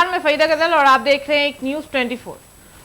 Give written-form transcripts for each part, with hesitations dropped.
नमस्कार, मैं फरीदा गजल और आप देख रहे हैं एक न्यूज 24।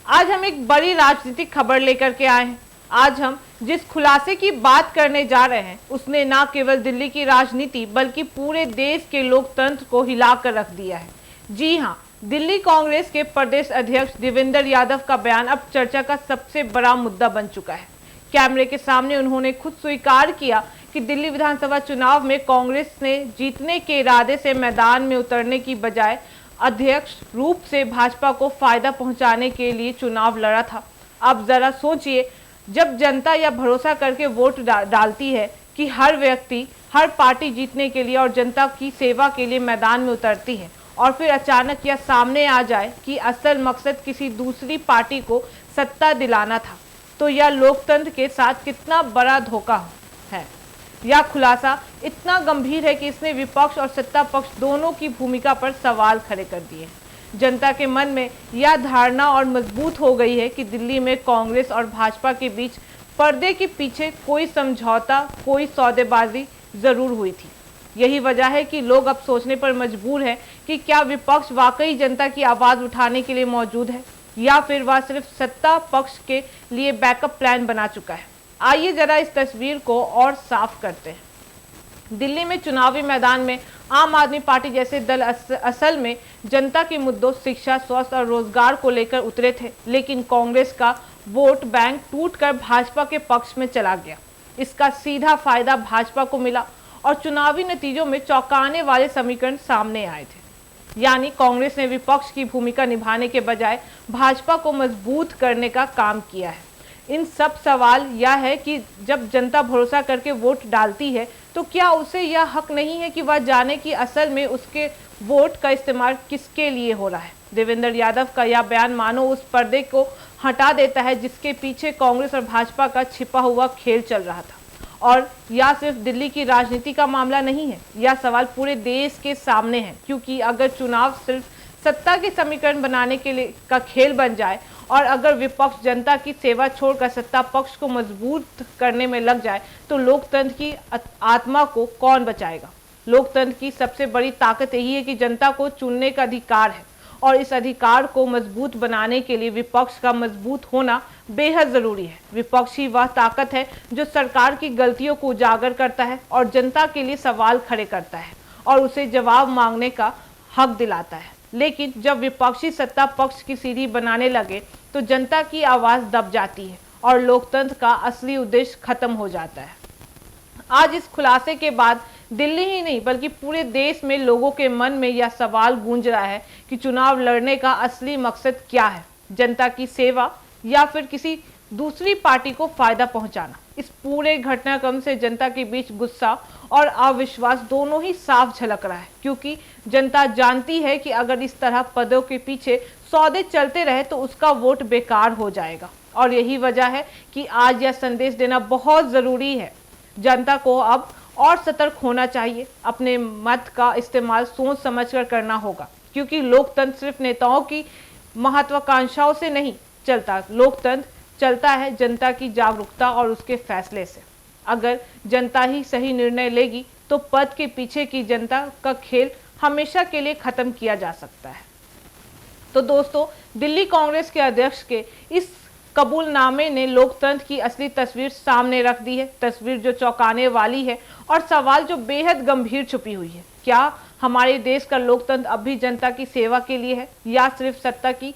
आज हम एक बड़ी राजनीतिक खबर लेकर के आए हैं। आज हम जिस खुलासे की बात करने जा रहे हैं उसने न केवल दिल्ली की राजनीति बल्कि पूरे देश के लोकतंत्र को हिलाकर रख दिया है। जी हां, दिल्ली कांग्रेस के प्रदेश अध्यक्ष देवेंद्र यादव का बयान अब चर्चा का सबसे बड़ा मुद्दा बन चुका है। कैमरे के सामने उन्होंने खुद स्वीकार किया कि दिल्ली विधानसभा चुनाव में कांग्रेस ने जीतने के इरादे से मैदान में उतरने की बजाय अध्यक्ष रूप से भाजपा को फायदा पहुंचाने के लिए चुनाव लड़ा था। अब जरा सोचिए, जब जनता यह भरोसा करके वोट डालती है कि हर व्यक्ति हर पार्टी जीतने के लिए और जनता की सेवा के लिए मैदान में उतरती है और फिर अचानक यह सामने आ जाए कि असल मकसद किसी दूसरी पार्टी को सत्ता दिलाना था, तो यह लोकतंत्र के साथ कितना बड़ा धोखा है। यह खुलासा इतना गंभीर है कि इसने विपक्ष और सत्ता पक्ष दोनों की भूमिका पर सवाल खड़े कर दिए। जनता के मन में यह धारणा और मजबूत हो गई है कि दिल्ली में कांग्रेस और भाजपा के बीच पर्दे के पीछे कोई समझौता, कोई सौदेबाजी जरूर हुई थी। यही वजह है कि लोग अब सोचने पर मजबूर हैं कि क्या विपक्ष वाकई जनता की आवाज उठाने के लिए मौजूद है या फिर वह सिर्फ सत्ता पक्ष के लिए बैकअप प्लान बना चुका है। आइए जरा इस तस्वीर को और साफ करते हैं। दिल्ली में चुनावी मैदान में आम आदमी पार्टी जैसे दल असल में जनता के मुद्दों शिक्षा, स्वास्थ्य और रोजगार को लेकर उतरे थे, लेकिन कांग्रेस का वोट बैंक टूटकर भाजपा के पक्ष में चला गया। इसका सीधा फायदा भाजपा को मिला और चुनावी नतीजों में चौंकाने वाले समीकरण सामने आए थे। यानी कांग्रेस ने विपक्ष की भूमिका निभाने के बजाय भाजपा को मजबूत करने का काम किया है। इन सब सवाल यह है कि जब जनता भरोसा करके वोट डालती है तो क्या उसे यह हक नहीं है कि वह जाने कि असल में उसके वोट का इस्तेमाल किसके लिए हो रहा है। देवेंद्र यादव का यह बयान मानो उस पर्दे को हटा देता है जिसके पीछे कांग्रेस और भाजपा का छिपा हुआ खेल चल रहा था। और यह सिर्फ दिल्ली की राजनीति का मामला नहीं है, यह सवाल पूरे देश के सामने है, क्योंकि अगर चुनाव सिर्फ सत्ता के समीकरण बनाने के लिए का खेल बन जाए और अगर विपक्ष जनता की सेवा छोड़कर सत्ता पक्ष को मजबूत करने में लग जाए तो लोकतंत्र की आत्मा को कौन बचाएगा। लोकतंत्र की सबसे बड़ी ताकत यही है कि जनता को चुनने का अधिकार है और इस अधिकार को मजबूत बनाने के लिए विपक्ष का मजबूत होना बेहद जरूरी है। विपक्ष ही वह ताकत है जो सरकार की गलतियों को उजागर करता है और जनता के लिए सवाल खड़े करता है और उसे जवाब मांगने का हक दिलाता है। लेकिन जब विपक्षी सत्ता पक्ष की सीढ़ी बनाने लगे तो जनता की आवाज दब जाती है और लोकतंत्र का असली उद्देश्य खत्म हो जाता है। आज इस खुलासे के बाद दिल्ली ही नहीं बल्कि पूरे देश में लोगों के मन में यह सवाल गूंज रहा है कि चुनाव लड़ने का असली मकसद क्या है, जनता की सेवा या फिर किसी दूसरी पार्टी को फायदा पहुंचाना। इस पूरे घटनाक्रम से जनता के बीच गुस्सा और अविश्वास दोनों ही साफ झलक रहा है, क्योंकि जनता जानती है कि अगर इस तरह पदों के पीछे सौदे चलते रहे तो उसका वोट बेकार हो जाएगा। और यही वजह है कि आज यह संदेश देना बहुत जरूरी है। जनता को अब और सतर्क होना चाहिए। अपने मत का इस्तेमाल सोच समझकर करना होगा, क्योंकि लोकतंत्र सिर्फ नेताओं की महत्वाकांक्षाओं से नहीं चलता। लोकतंत्र चलता है जनता की जागरूकता और उसके फैसले से। अगर जनता ही सही निर्णय लेगी तो पद के पीछे की जनता का खेल हमेशा के लिए खत्म किया जा सकता है। तो दोस्तों, दिल्ली कांग्रेस के अध्यक्ष के इस कबूलनामे ने लोकतंत्र की असली तस्वीर सामने रख दी है, तस्वीर जो चौंकाने वाली है और सवाल जो बेहद गंभीर छुपी हुई है। क्या हमारे देश का लोकतंत्र अब भी जनता की सेवा के लिए है या सिर्फ सत्ता की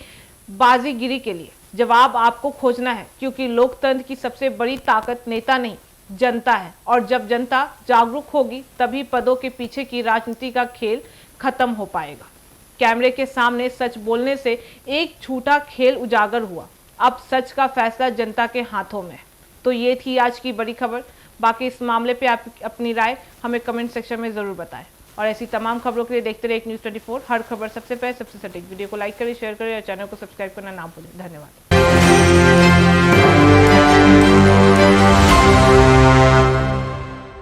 बाजीगिरी के लिए? जवाब आपको खोजना है, क्योंकि लोकतंत्र की सबसे बड़ी ताकत नेता नहीं जनता है और जब जनता जागरूक होगी तभी पदों के पीछे की राजनीति का खेल खत्म हो पाएगा। कैमरे के सामने सच बोलने से एक झूठा खेल उजागर हुआ। अब सच का फैसला जनता के हाथों में है। तो ये थी आज की बड़ी खबर। बाकी इस मामले पे आप अपनी राय हमें कमेंट सेक्शन में जरूर बताएं और ऐसी तमाम खबरों के लिए देखते रहे एक न्यूज़ 24। हर खबर सबसे पहले सबसे सटीक। वीडियो को लाइक करें, शेयर करें और चैनल को सब्सक्राइब करना ना भूलें। धन्यवाद।